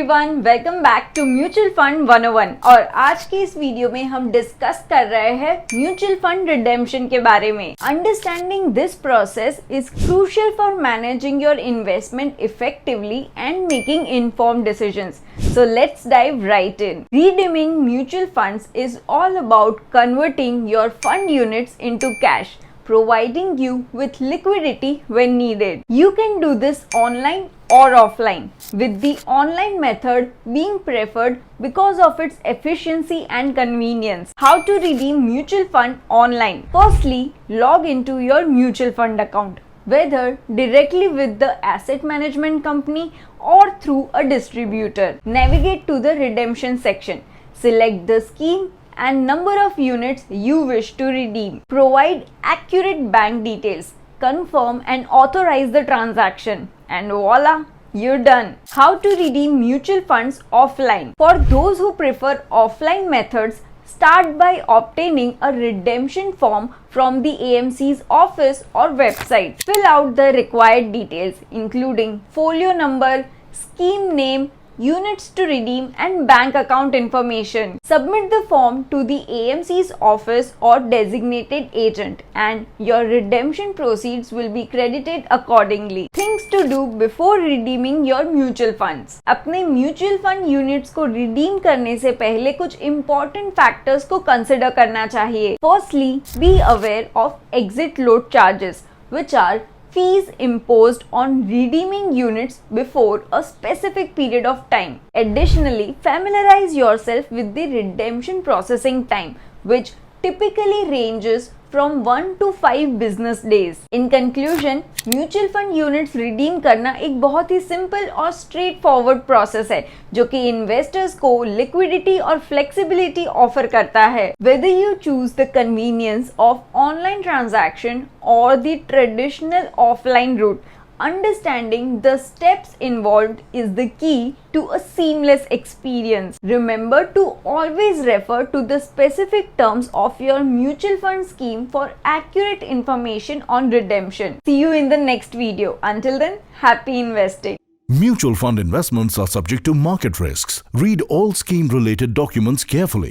Everyone, welcome back to mutual fund 101। और आज की इस वीडियो में हम डिस्कस कर रहे हैं म्यूचुअल फंड रिडेम्पशन के बारे में। Understanding this process is crucial for managing your investment effectively and making informed decisions. So let's dive right in. Redeeming mutual funds is all about converting your fund units into cash, providing you with liquidity when needed. You can do this online or offline, with the online method being preferred because of its efficiency and convenience. How to redeem mutual fund online? Firstly, log into your mutual fund account, whether directly with the asset management company or through a distributor. Navigate to the redemption section. Select the scheme and number of units you wish to redeem. Provide accurate bank details. Confirm and authorize the transaction. And voila! You're done. How to redeem mutual funds offline? For those who prefer offline methods, start by obtaining a redemption form from the AMC's office or website. Fill out the required details, including folio number, scheme name, units to redeem, and bank account information. Submit the form to the AMC's office or designated agent, and your redemption proceeds will be credited accordingly. Things to do before redeeming your mutual funds. अपने mutual fund units को redeem करने से पहले कुछ important factors को consider करना चाहिए. Firstly, be aware of exit load charges, which are fees imposed on redeeming units before a specific period of time. Additionally, familiarize yourself with the redemption processing time, which typically ranges from 1 to 5 business days. In conclusion, mutual fund units redeem करना एक बहुत ही simple और straight forward process है जो कि investors को liquidity और flexibility offer करता है. Whether you choose the convenience of online transaction or the traditional offline route, understanding the steps involved is the key to a seamless experience. Remember to always refer to the specific terms of your mutual fund scheme for accurate information on redemption. See you in the next video. Until then, happy investing. Mutual fund investments are subject to market risks. Read all scheme related documents carefully.